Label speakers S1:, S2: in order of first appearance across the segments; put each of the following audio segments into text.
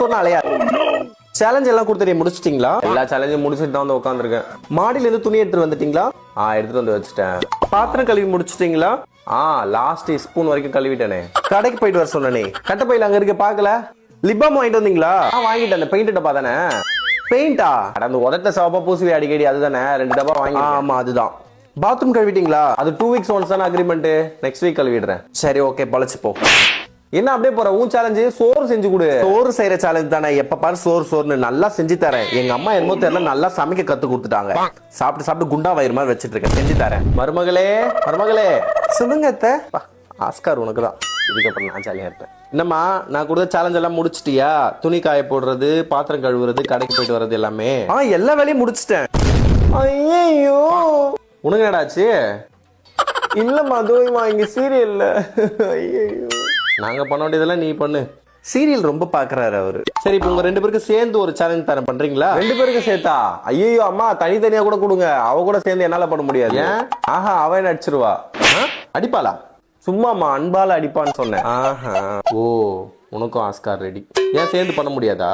S1: சோறு அலையா. சேலஞ்ச் எல்லாம் கொடுத்து முடிச்சிட்டீங்களா? எல்லா சேலஞ்சும் முடிச்சுட்டு தான் வந்து உட்காந்துருக்கேன். மாடியில இருந்து துணி எடுத்துட்டு வந்துட்டீங்களா? எடுத்துட்டு வந்து வச்சுட்டேன். பாத்திரம் கழுவி முடிச்சிட்டீங்களா? லாஸ்ட் ஸ்பூன் வரைக்கும் கழுவிட்டேனே. கடைக்கு போயிட்டு வர சொன்னே. கட்டப்பையில அங்க இருக்க பாக்கல. லிப்பாம் வாங்கிட்டு வந்தீங்களா? வாங்கிட்டேன். அந்த பெயிண்ட் டப்பா தானே? பெயிண்டா? அந்த உதட்ட சவப்பா பூசுவி அடிக்கடி அதுதானே? 2 டப்பா வாங்கி. ஆமா அதுதான். பாத்ரூம் கழுவிட்டீங்களா? அது 2 வீக்ஸ் ஒன்ஸ் தானே அக்ரிமெண்ட். நெக்ஸ்ட் வீக் கழுவிடுறேன். சரி ஓகே, பழச்சு போ. என்ன அப்படியே போற? உன் சேலஞ்சு சோறு செஞ்சு கொடு. சோறு செய்யற சேலஞ்ச் தானே? எப்ப பாரு சோறு சோறுன்னு நல்லா செஞ்சு தரேன். எங்க அம்மா என்னமோ தெரியல நல்லா சமைக்க கத்து கொடுத்துட்டாங்க. சாப்பிட்டு சாப்பிட்டு குண்டா வயிறு மாதிரி வச்சிட்டு இருக்கேன். செஞ்சு தரேன். மருமகளே மருமகளே. சொல்லுங்க அத்தை. ஆஸ்கார் உனக்கு தான். இதுக்கப்புறம் நான் ஜாலியா இருப்பேன். என்னம்மா நான் கொடுத்த சேலஞ்ச் எல்லாம் முடிச்சிட்டியா? துணி காய போடுறது, பாத்திரம் கழுவுறது, கடைக்கு போயிட்டு வர்றது எல்லாமே எல்லா வேலையும் முடிச்சிட்டேன். ஐயோ உனக்கு என்னடாச்சு? இல்லம்மா தோய்மா இங்க சீரியல்ல. ஐயோ நாங்க பண்ண வேண்டியதெல்லாம் நீ பண்ணு. சீரியல் ரொம்ப பாக்குறாரு அவரு. சரி இப்ப உங்க 2 பேருக்கு சேர்ந்து ஒரு சேலஞ்ச் தரேன், பண்றீங்களா? 2 பேருக்கு சேர்த்தா? ஐயோ அம்மா தனித்தனியா கூட கொடுங்க. அவ கூட சேர்ந்து என்னால பண்ண முடியாது. அவ என்ன அடிச்சிருவா. அடிப்பாளா? சும்மாமா அன்பால அடிப்பான்னு சொன்னேன். ஓ உனக்கும் ஆஸ்கார் ரெடி. ஏன் சேர்ந்து பண்ண முடியாதா?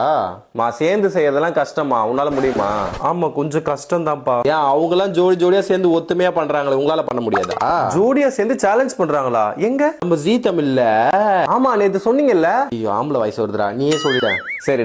S1: சேர்ந்து செய்யறதெல்லாம் கஷ்டமா, உன்னால முடியுமா? ஆமா கொஞ்சம் கஷ்டம் தான்ப்பா. ஏன் அவங்க எல்லாம் ஜோடி ஜோடியா சேர்ந்து ஒத்துமையா பண்றாங்களே, உங்களால பண்ண முடியாதா? ஜோடியா சேர்ந்து சேலஞ்ச் பண்றாங்களா? எங்க? நம்ம ஜீ தமிழ்ல. ஆமா நேத்து சொன்னீங்கல்ல. ஐயோ ஆம்பளை வயசு வருதுடா, நீயே சொல்லிட்ட. சரி